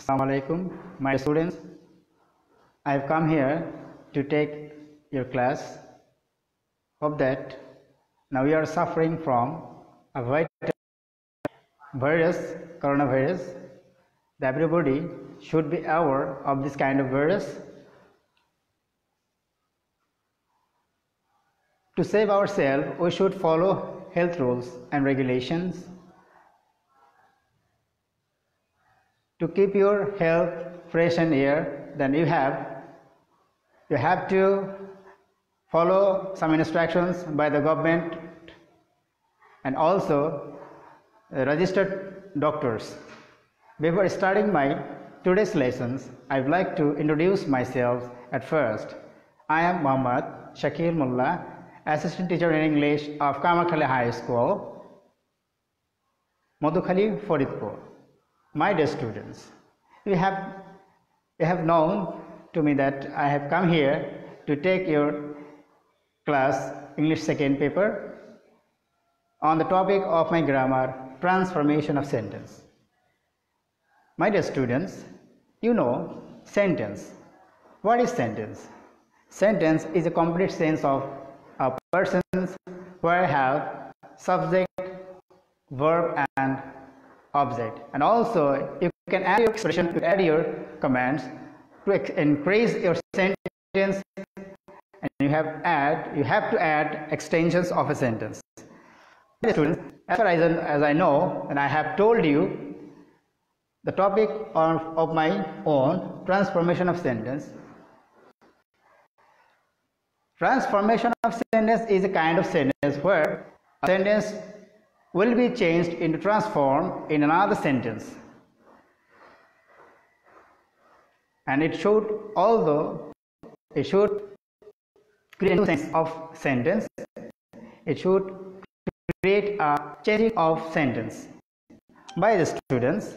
Assalamu alaikum, my students. I have come here to take your class. Hope that now you are suffering from a virus, coronavirus. Everybody should be aware of this kind of virus. To save ourselves, we should follow health rules and regulations. To keep your health fresh and air, then you have to follow some instructions by the government and also registered doctors. Before starting my today's lessons, I would like to introduce myself at first. I am Muhammad Shakir Mullah, Assistant Teacher in English of Kamakhali High School, Madhukhali, Faridpur. My dear students, you have known to me that I have come here to take your class English second paper on the topic of my grammar, transformation of sentence. My dear students, you know sentence. What is sentence? Sentence is a complete sense of a person's where have subject, verb and object, and also you can add your expression, you add your commands to increase your sentence, and you have to add extensions of a sentence. Students, as far as I know, and I have told you the topic of my own, transformation of sentence. Transformation of sentence is a kind of sentence where a sentence will be changed into transform in another sentence, and it should create a new sense of sentence. It should create a changing of sentence. By the students,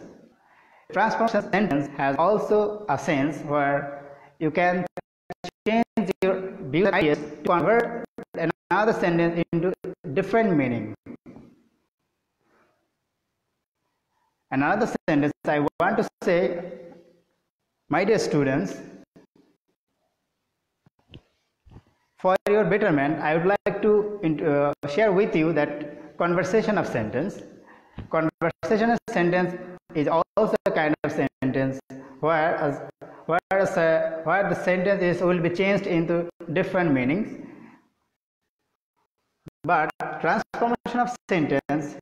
transformation of sentence has also a sense where you can change your views and ideas to convert another sentence into different meaning. Another sentence I want to say, my dear students, for your betterment, I would like to share with you that conversation of sentence. Conversation of sentence is also a kind of sentence where the sentence will be changed into different meanings. But transformation of sentence,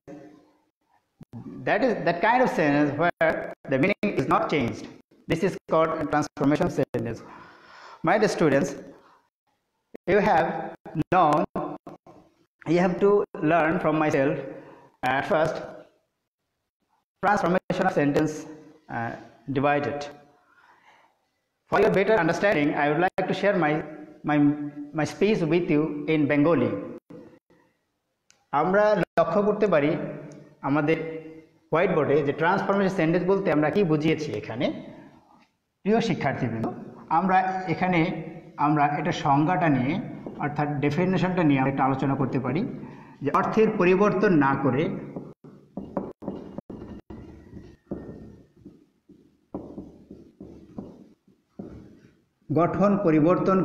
that is that kind of sentence where the meaning is not changed. This is called a transformation of sentence. My dear students, you have to learn from myself at first transformation of sentence divided. For your better understanding, I would like to share my speech with you in Bengali. আমরা লক্ষ্য করতে পারি আমাদের white বোর্ডে যে transformation sentence বলতে আমরা কি বুঝিয়েছি এখানে। প্রিয় শিক্ষার্থীবৃন্দ, আমরা এটা সংজ্ঞাটা নিয়ে অর্থাৎ ডেফিনেশনটা নিয়ে আমরা একটা আলোচনা করতে পারি যে অর্থের পরিবর্তন না করে গঠন পরিবর্তন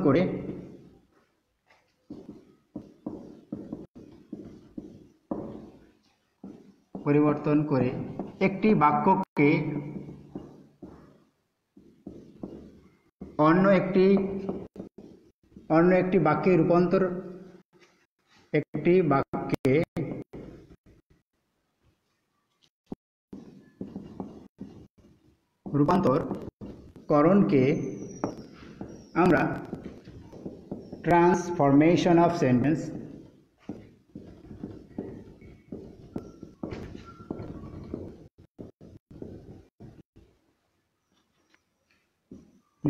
করে একটি বাক্যকে অন্য একটি বাক্যে রূপান্তরকরণকে আমরা ট্রান্সফরমেশন অফ সেন্টেন্স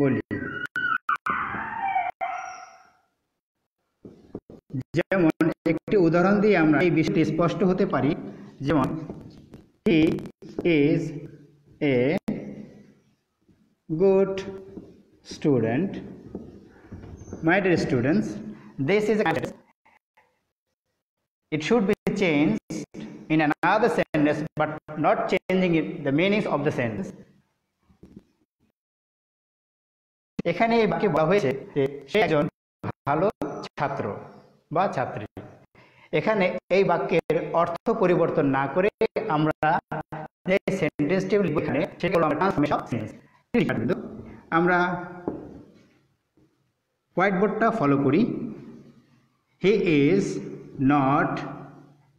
বলি। যেমন একটি উদাহরণ দিয়ে আমরা এই বিষয়টি স্পষ্ট হতে পারি, যেমন he is a good student. My dear students, this is a sentence. It should be changed in another sentence but not changing the meanings of the sentence. এখানে এই বাক্যে বলা হয়েছে যে সে একজন ভালো ছাত্র বা ছাত্রী। এখানে এই বাক্যের অর্থ পরিবর্তন না করে আমরা যে সেন্টেন্সটি লিখব এখানে সেটা হলো ট্রান্সফরমেশন অফ সেন্টেন্স। আমরা হোয়াইট বোর্ডটা ফলো করি। হি is not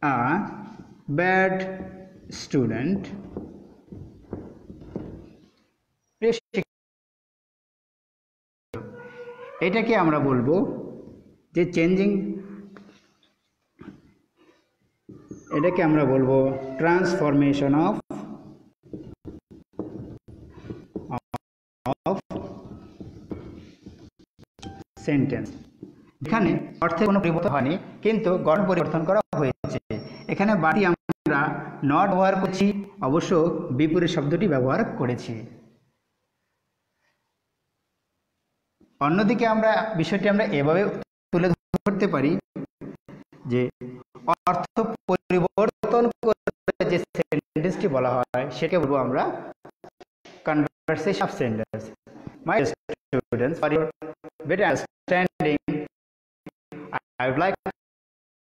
a bad student. এটাকে আমরা বলবো যে চেঞ্জিং, এটাকে আমরা বলবো ট্রান্সফরমেশন অফ সেন্টেন্স। এখানে অর্থে কোনো পরিবর্তন হয়নি, কিন্তু গঠন পরিবর্তন করা হয়েছে। এখানে বাড়ি আমরা নট ব্যবহার করছি, অবশ্য বিপরীত শব্দটি ব্যবহার করেছি। অন্যদিকে আমরা বিষয়টি আমরা এভাবে তুলে ধরতে পারি যে অর্থ পরিবর্তন করে যে সেন্টেন্সটি বলা হয় সেটাকে বলবো আমরা conversation of sentence. My students, for your better understanding, I would like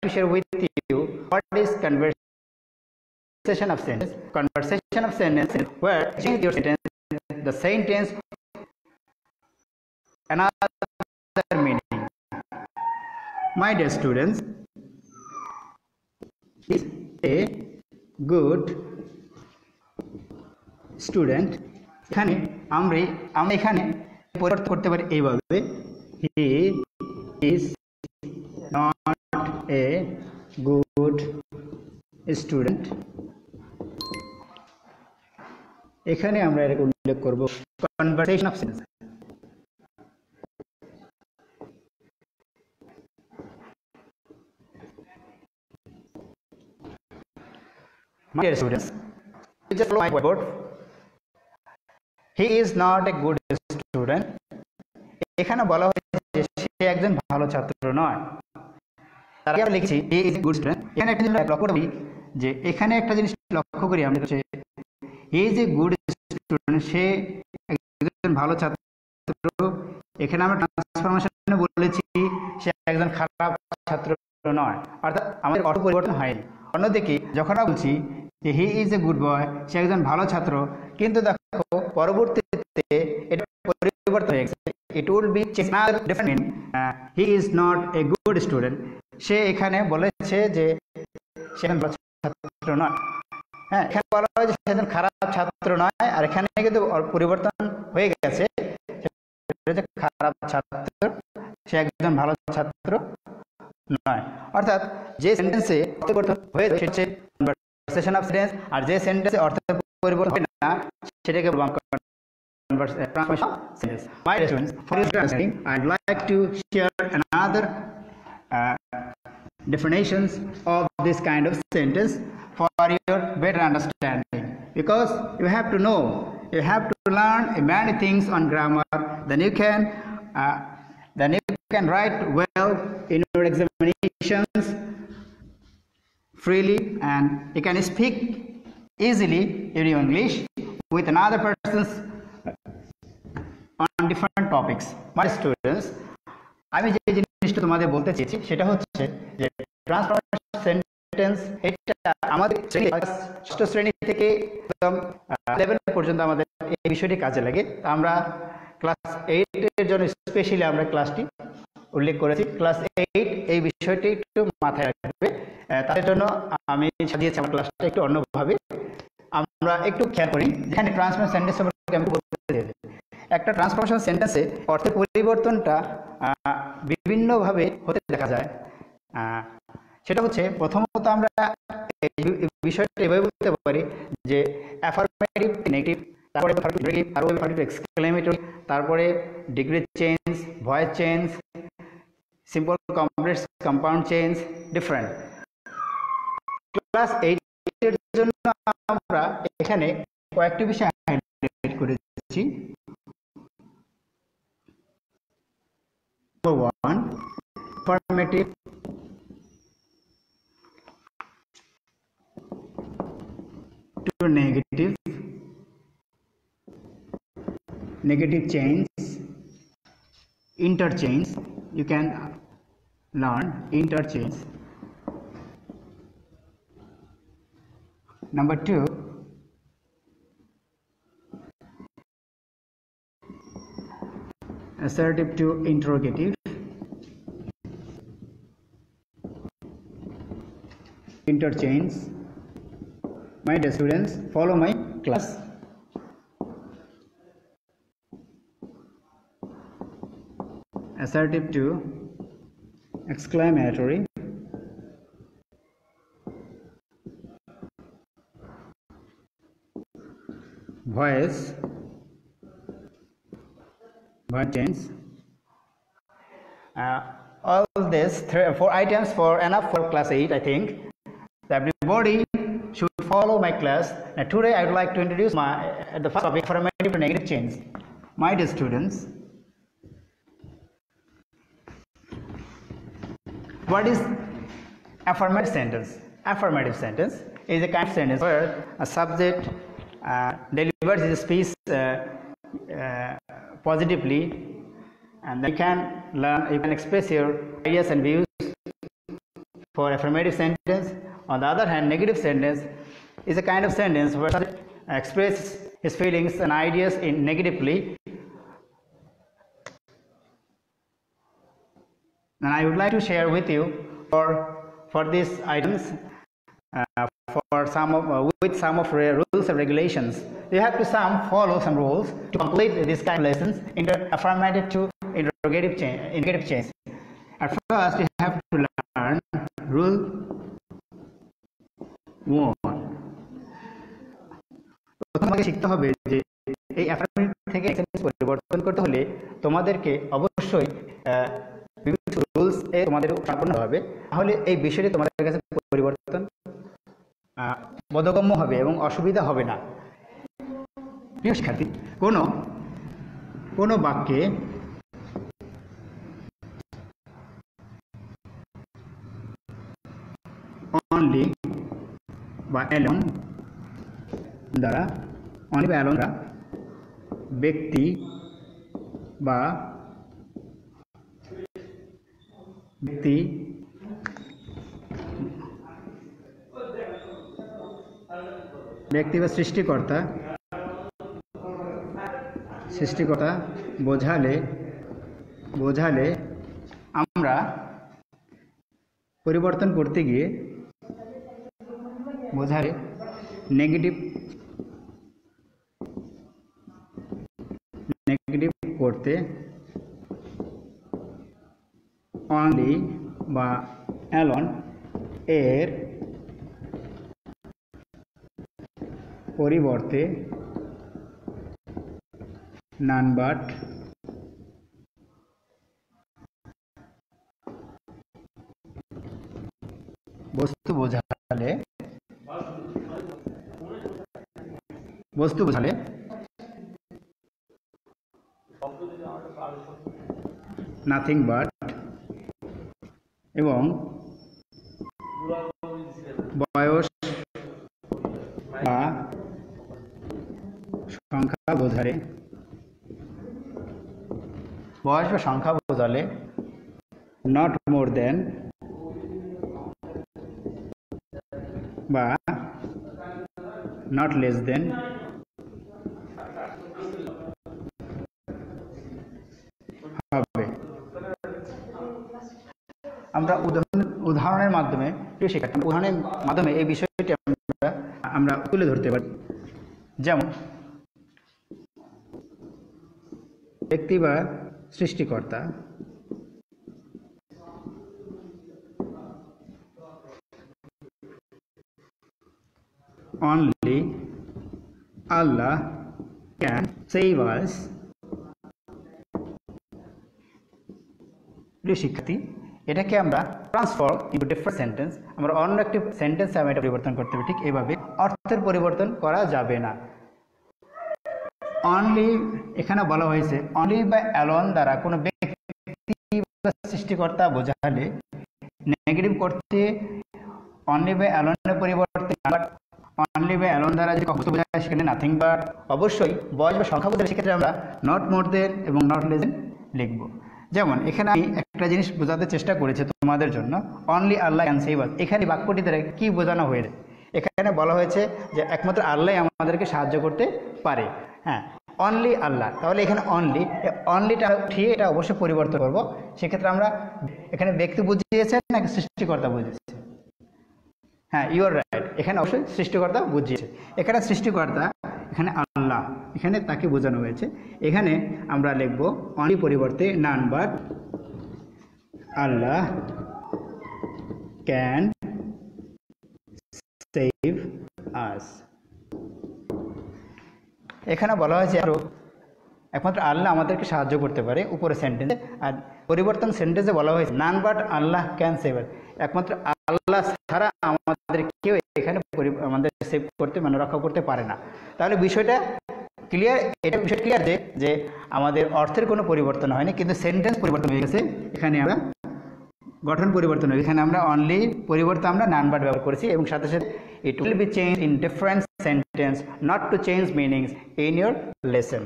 to share with you what is conversation of sentence. Conversation of sentence where change your sentence, the sentence another meaning. My dear students, is a good student. এখানে আমরা এখানে পরিবর্তন করতে পারি এইভাবে, হি is not a good student. এখানে আমরা এর উল্লেখ করব conversation of sentence. My dear students, just follow my whiteboard. He is not a good student. এখানে বলা হয়েছে যে সে একজন ভালো ছাত্র নয়। তার আগে আমরা লিখেছি he is a good student। এখানে একটা জিনিস লক্ষ্য করি যে এখানে একটা জিনিস লক্ষ্য করি আমরা হচ্ছে he is a good student, সে একজন ভালো ছাত্র। এখানে আমরা ট্রান্সফরমেশনে বলেছি সে একজন খারাপ ছাত্র নয়, অর্থাৎ আমাদের অর্থ পরিবর্তন হয়নি। অন্যদিকে যখন আমরা বলছি যে he is a good boy, সে একজন ভালো ছাত্র, কিন্তু দেখো পরবর্তীতে এটা পরিবর্তন হয়ে গেছে। It will be different meaning, he is not a good student. সে এখানে বলেছে যে সে একজন ভালো ছাত্র নয়। হ্যাঁ, এখানে বলা হয় যে সে একজন খারাপ ছাত্র নয়, আর এখানে কিন্তু পরিবর্তন হয়ে গেছে, খারাপ ছাত্র, সে একজন ভালো ছাত্র নয়। অর্থাৎ যে সেন্টেন্সে অর্থ পরিবর্তন হয়ে যায় সেটা কনভারসেশন অফ সেন্টেন্স, আর যে সেন্টেন্সে অর্থ পরিবর্তন হয় না সেটাকে transformation of sentence. My students, for your understanding, I'd like to share another definitions of this kind of sentence for your better understanding, because you have to know, you have to learn many things on grammar, then you can write well in your examinations freely, and you can speak easily in your English with another persons on different topics. My students, আমি যে জিনিসটা তোমাদের বলতে চেয়েছি সেটা হচ্ছে যে transformation sentence এটা আমাদের ষষ্ঠ শ্রেণী থেকে একদম লেভেল পর্যন্ত আমাদের এই বিষয়টি কাজে লাগে। আমরা ক্লাস 8 এর জন্য স্পেশালি আমরা ক্লাসটি উল্লেখ করেছি। ক্লাস 8 এই বিষয়টি একটু মাথায় রাখবে, তার জন্য আমি সাজিয়েছি আমার ক্লাসটা একটু অন্যভাবে। আমরা একটু খেয়াল করি, যেখানে ট্রান্সফরমেশন সেন্টেন্স সম্পর্কে আমি বলতে চাই। একটা ট্রান্সফরমেশন সেন্টেন্সে অর্থের পরিবর্তনটা বিভিন্নভাবে হতে দেখা যায়। সেটা হচ্ছে প্রথমত আমরা বিষয়টা এভাবে বলতে পারি যে অ্যাফার্মেটিভ, নেগেটিভ, তারপরে এক্সক্লেমেটরি, তারপরে degree change, voice change, simple complex compound change, different. Class 8 এর জন্য আমরা এখানে কয়েকটি বিষয় হাইলাইট করেছি। Number 1, affirmative, to negative, negative change, interchange. You can learn interchange. Number 2, assertive to interrogative. Interchange. My dear students, follow my class. Assertive to exclamatory. Voice change. All this 4 items for enough for class 8, I think. So everybody should follow my class. Now today I would like to introduce the first topic, affirmative to negative change. My dear students, what is affirmative sentence? Affirmative sentence is a kind of sentence where a subject delivers his speech positively, and then you can express your ideas and views for affirmative sentence. On the other hand, negative sentence is a kind of sentence where subject expresses his feelings and ideas in negatively. And I would like to share with you for these items with some of rules and regulations. You have to follow some rules to complete this kind of lessons in affirmative to interrogative change, negative change. At first, you have to learn rule 1. তোমাকে শিখতে হবে যে এই affirmative থেকে sentence পরিবর্তন করতে হলে তোমাদেরকে অবশ্যই বিভিন্ন রুলস এ তোমাদের সম্পন্ন হবে, তাহলে এই বিষয়টি তোমাদের কাছে পরিবর্তন বোধগম্য হবে এবং অসুবিধা হবে না। প্রিয় শিক্ষার্থী, কোনো বাক্যে অনলি বা অ্যালোন দ্বারা ব্যক্তি বা সৃষ্টিকর্তা বোঝালে আমরা পরিবর্তন করতে গিয়ে নেগেটিভ করতে অনলি বা অ্যালোন এর পরিবর্তে নান বাট বস্তু বোঝালে নাথিং বাট এবং বয়স বা সংখ্যা বোঝালে নট মোর দেন বা নট লেস দেন হবে। আমরা উদাহরণের মাধ্যমে এই বিষয়টি আমরা তুলে ধরতে পারি। যেমন ব্যক্তি বা সৃষ্টিকর্তা, only Allah can save us। প্রিয় শিক্ষার্থী, এটাকে আমরা ট্রান্সফর্ম ইনটু ডিফারেন্ট সেন্টেন্স, আমরা অন্য একটি সেন্টেন্সে আমরা এটা পরিবর্তন করতে হবে। ঠিক এইভাবে অর্থের পরিবর্তন করা যাবে না। অনলি এখানে বলা হয়েছে অনলি বা অ্যালোন দ্বারা কোনো ব্যক্তি বা সৃষ্টিকর্তা বোঝালে নেগেটিভ করতে অনলি বা অ্যালোনের পরিবর্তে অনলি বা অ্যালোন দ্বারা যদি বস্তু বোঝায় সেখানে নাথিং বাট, অবশ্যই বয়স বা সংখ্যা বোঝালে সেক্ষেত্রে আমরা নট মোর দেন এবং নট লেস দেন লিখব। যেমন এখানে আমি একটা জিনিস বোঝাতে চেষ্টা করেছি তোমাদের জন্য, অনলি আল্লাহ ক্যান সেভ আস। এখানে বাক্যটি দ্বারা কি বোঝানো হয়েছে? এখানে বলা হয়েছে যে একমাত্র আল্লাহ আমাদেরকে সাহায্য করতে পারে। হ্যাঁ, অনলি আল্লাহ। তাহলে এখানে অনলিটা উঠিয়ে এটা অবশ্যই পরিবর্তন করব। সেক্ষেত্রে আমরা এখানে ব্যক্তি বুঝিয়েছে নাকি সৃষ্টিকর্তা বুঝিয়েছে? হ্যাঁ, ইউ আর রাইট, এখানে অবশ্যই সৃষ্টিকর্তা বুঝিয়েছে। এখানে সৃষ্টিকর্তা, এখানে আল্লাহ, এখানে তাকে বোঝানো হয়েছে। এখানে আমরা লিখব অনলি পরিবর্তে নান, বাট আল্লাহ ক্যান সেভ আস। এখানে বলা হয়েছে একমাত্র আল্লাহ আমাদেরকে সাহায্য করতে পারে, উপরে সেন্টেন্সে। আর পরিবর্তন সেন্টেন্সে বলা হয়েছে none but Allah can save us, একমাত্র আল্লাহ ছাড়া আমাদের কেউ এখানে আমাদের সেভ করতে, মানে রক্ষা করতে পারে না। তাহলে বিষয়টা ক্লিয়ার, এটা বিষয় ক্লিয়ার যে আমাদের অর্থের কোনো পরিবর্তন হয়নি, কিন্তু সেন্টেন্স পরিবর্তন হয়ে গেছে। এখানে আমরা গঠন পরিবর্তন হয়েছে, এখানে আমরা অনলি পরিবর্তে আমরা নান বাট ব্যবহার করেছি, এবং সাথে সাথে ইট will be change in different sentence not to change meanings in your lesson.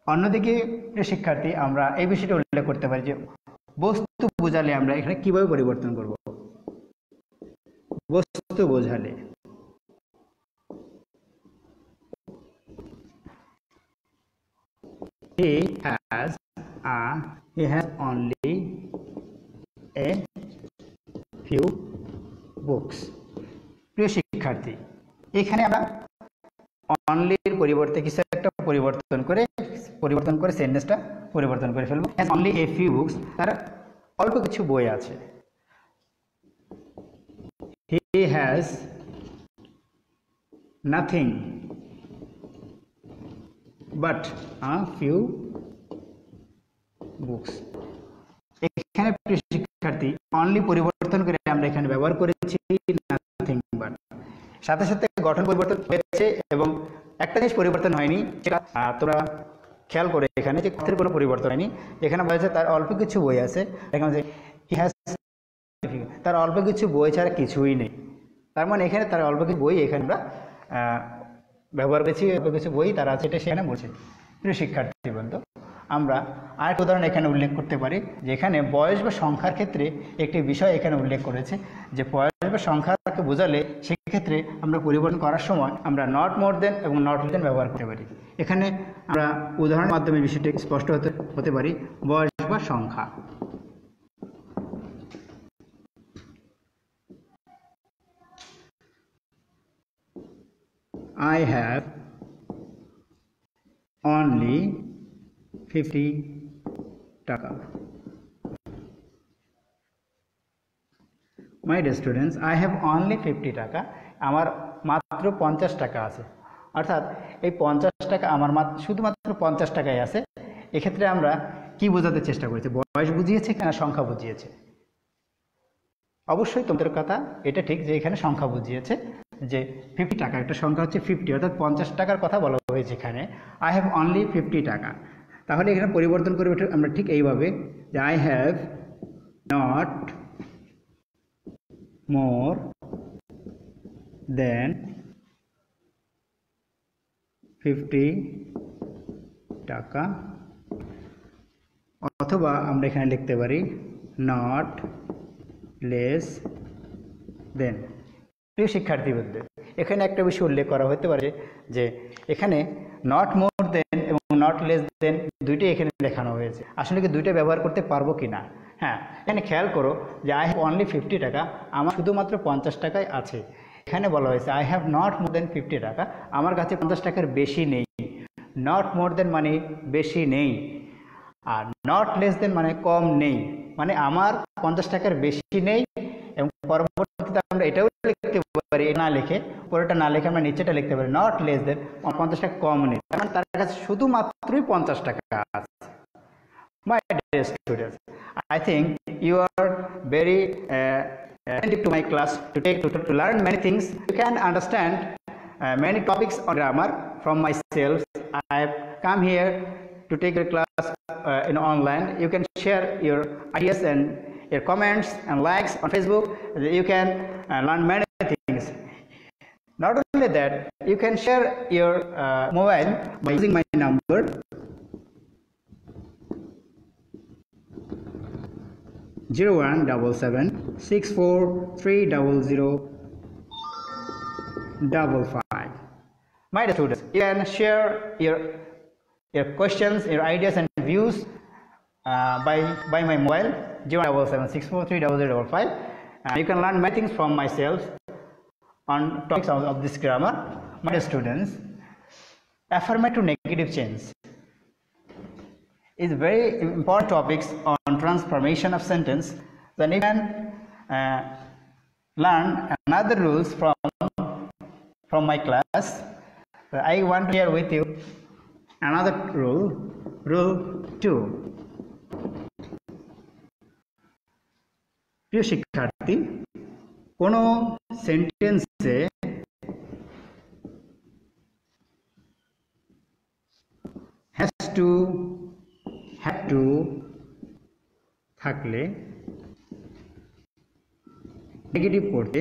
অন্যদিকে শিক্ষার্থী, আমরা এই বিষয়টা উল্লেখ করতে পারি যে বস্তু বোঝালে আমরা এখানে কিভাবে পরিবর্তন করব। বস্তু বোঝালে he has only a few books। প্রিয় শিক্ষার্থী, এখানে আমরা অনলির পরিবর্তে কিছু একটা পরিবর্তন করে সেন্টেন্সটা পরিবর্তন করে ফেলবো। অনলি এ ফিউ বুকস, তার অল্প কিছু বই আছে। He has nothing but a few books. এখানে প্রিয় শিক্ষার্থী, অনলি পরিবর্তন করে আমরা এখানে ব্যবহার করেছি নাথিং বাট। সাথে সাথে গঠন পরিবর্তন হয়েছে, এবং একটা জিনিস পরিবর্তন হয়নি, সেটা তোমরা খেয়াল করে এখানে যে কথার কোনো পরিবর্তন হয়নি। এখানে বলা হয়েছে তার অল্প কিছু বই আছে, এখানে হি হ্যাজ, তার অল্প কিছু বই ছাড়া কিছুই নেই। তার মানে এখানে তার অল্প কিছু বই এখানে আমরা ব্যবহার করেছি, অল্প কিছু বই তার আছে, এটা সেখানে বলছে। প্রিয় শিক্ষার্থী বন্ধু, আমরা আরেকটা উদাহরণ এখানে উল্লেখ করতে পারি, যে এখানে বয়স বা সংখ্যার ক্ষেত্রে একটি বিষয় এখানে উল্লেখ করেছে, যে বয়স বা সংখ্যাকে বোঝালে সেক্ষেত্রে আমরা পরিবর্তন করার সময় আমরা নট মোর দেন এবং নট লেস দেন ব্যবহার করতে পারি। এখানে আমরা উদাহরণের মাধ্যমে বিষয়টি স্পষ্ট হতে পারি। বয়স বা সংখ্যা, I have only 50 টাকা। My dear students, I have only 50 টাকা, আমার মাত্র 50 টাকা আছে। অর্থাৎ এই 50 টাকা আমার শুধুমাত্র 50 টাকাই আছে। এক্ষেত্রে আমরা কি বোঝাতে চেষ্টা করেছি? বয়স বুঝিয়েছে কিনা সংখ্যা বুঝিয়েছে? অবশ্যই তোমাদের কথা এটা ঠিক যে এখানে সংখ্যা বুঝিয়েছে, যে 50 টাকা একটা সংখ্যা হচ্ছে 50, অর্থাৎ 50 টাকার কথা বলা হয়েছে এখানে। আই হ্যাভ অনলি 50 টাকা। তাহলে এখানে পরিবর্তন করে আমরা ঠিক এইভাবে যে আই হ্যাভ নট মোর দেন 50 টাকা, অথবা আমরা এখানে লিখতে পারি নট লেস দেন। প্রিয় শিক্ষার্থীবৃন্দ, এখানে একটা বিষয় উল্লেখ করা হতে পারে যে এখানে নট মোর দেন এবং নট লেস দেন দুইটাই এখানে দেখানো হয়েছে। আসলে কি দুইটা ব্যবহার করতে পারবো কি না? হ্যাঁ, এখানে খেয়াল করো যে আই হ্যাভ অনলি 50 টাকা, আমার শুধুমাত্র 50 টাকায় আছে। এখানে বলা হয়েছে আই হ্যাভ নট মোর দেন 50 টাকা, আমার কাছে 50 টাকার বেশি নেই। নট মোর দেন মানে বেশি নেই, আর নট লেস দেন মানে কম নেই, মানে আমার 50 টাকার বেশি নেই। এবং পরবর্তীতে আমরা এটাও লিখতে পারি, না লিখে পরেরটা না লিখে আমরা নিচেটা লিখতে পারি নট লেস দেন 50 টাকা কম নেই, কারণ তার কাছে শুধুমাত্রই 50 টাকা আছে। My dear students, I think you are very attentive to my class to learn many things. You can understand many topics on grammar from myself. I have come here to take your class in online. You can share your ideas and your comments and likes on Facebook. You can learn many things. Not only that, you can share your mobile by using my number 0177643005. My dear students, you can share your questions, your ideas and views by my mobile 0177643005, and you can learn many things from myself on topics of this grammar. My dear students, affirmative negative change is very important topics on transformation of sentence. Then you can learn another rules from my class. I want to share with you another rule 2. প্রিয় শিক্ষার্থী, কোনো সেন্টেন্সে have to থাকলে negative করতে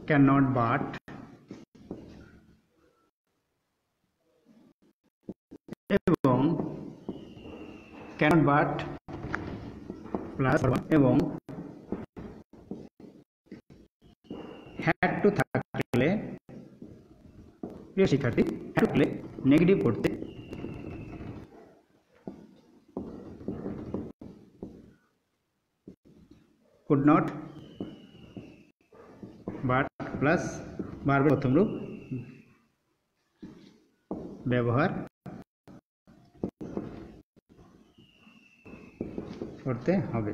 cannot but এবং cannot but plus এবং had to থাকলে, প্রিয় শিক্ষার্থী, থাকলে নেগেটিভ করতে could not but প্লাস ভার্বের প্রথম রূপ ব্যবহার করতে হবে।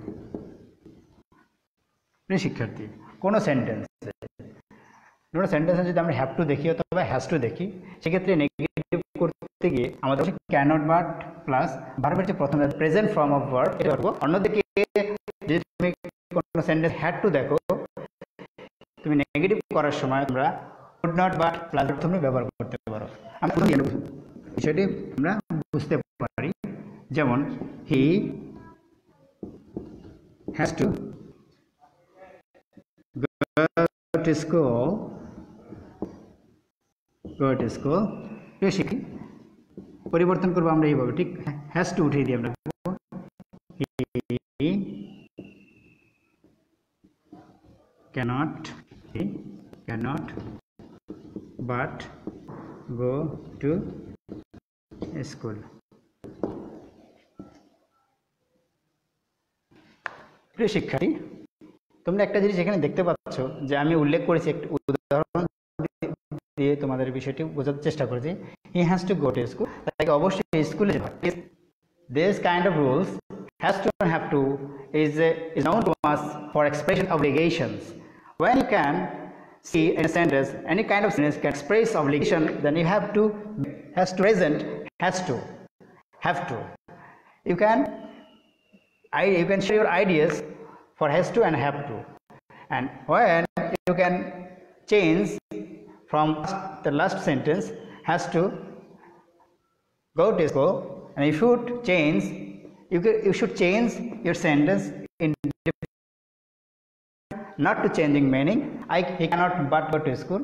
প্রিয় শিক্ষার্থী, কোনো সেন্টেন্সে যদি আমরা হ্যাভ টু দেখি অথবা হ্যাজ টু দেখি, সেক্ষেত্রে নেগেটিভ করতে গিয়ে আমাদের ক্যানট বাট প্লাস ভার্বের যে প্রথম প্রেজেন্ট ফর্ম অফ ভার্ব এটা করবো। অন্যদিকে যদি তুমি কোনো সেন্টেন্স হ্যাড টু দেখো, তুমি নেগেটিভ করার সময় তোমরা কুড নট বাট প্লাস তুমি ব্যবহার করতে পারো। আমি বিষয়টি আমরা বুঝতে পারি। যেমন he has to go to school, পরিবর্তন করবো আমরা এইভাবে, ঠিক হ্যাজ টু উঠিয়ে দিই আমরা, he cannot but go to school. প্রিয় শিক্ষার্থী, তোমরা একটা জিনিস এখানে দেখতে পাচ্ছ যে আমি উল্লেখ করেছি, একটি উদাহরণ দিয়ে তোমাদের বিষয়টি বোঝার চেষ্টা করেছি। He has to go to school, তাকে অবশ্যই স্কুলে যেতে হবে। This kind of rules has to and have to is known to us for expression obligations. When you can see in a sentence any kind of sentence can express obligation, then you have to present have to. You can share your ideas for has to and have to, and when you can change from the last sentence has to go to school, and you should change your sentence in not to changing meaning. He cannot but go to school.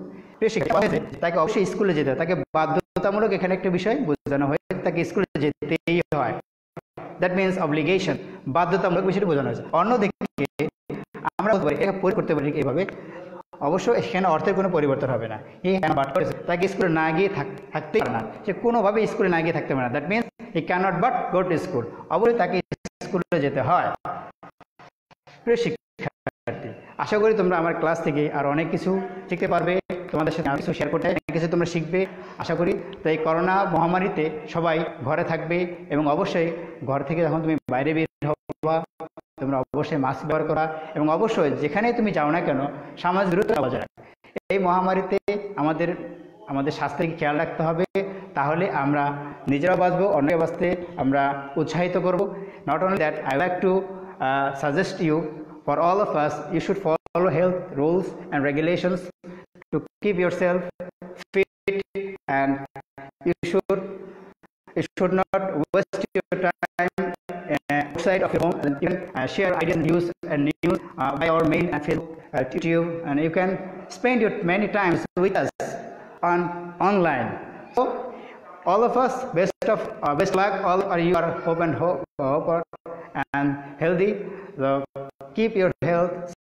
তাকে অবশ্যই স্কুলে যেতে হয়, তাকে বাধ্যতামূলক এখানে একটা বিষয় বোঝানো হয়, তাকে স্কুলে যেতেই হয়। দ্যাট মিনস অব্লিগেশন, বাধ্যতামূলক বিষয়টি বোঝানো হয়েছে। অন্যদিকে আমরা করতে পারি এইভাবে, অবশ্য এখানে অর্থের কোনো পরিবর্তন হবে না। হি ক্যান বাট করেছে, তাকে স্কুলে না গিয়ে থাকতেই পারে না, সে কোনোভাবে স্কুলে না গিয়ে থাকতে পারে না। That means he can't but go to school, অবশ্যই তাকে স্কুলে যেতে হয়। প্রিয় শিক্ষার্থী, আশা করি তোমরা আমার ক্লাস থেকে আর অনেক কিছু শিখতে পারবে, তোমাদের সাথে কিছু শেয়ার করতে অনেক কিছু তোমরা শিখবে আশা করি। তাই করোনা মহামারীতে সবাই ঘরে থাকবে, এবং অবশ্যই ঘর থেকে যখন তুমি বাইরে বের হবা তোমরা অবশ্যই মাস্ক ব্যবহার করা, এবং অবশ্যই যেখানেই তুমি যাও না কেন সামাজিক দূরত্ব বজায় রাখা। এই মহামারীতে আমাদের স্বাস্থ্যকে খেয়াল রাখতে হবে, তাহলে আমরা নিজেরাও বাঁচবো, অন্যকে বাঁচতে আমরা উৎসাহিত করব। Not only that, I like to suggest you, for all of us, you should follow health rules and regulations to keep yourself fit, and you should not waste your time outside of your home. And you can share ideas, views and news by our mail and Facebook, YouTube, and you can spend your many times with us on online. So all of us, best luck. All are you are hope and healthy. So keep your health.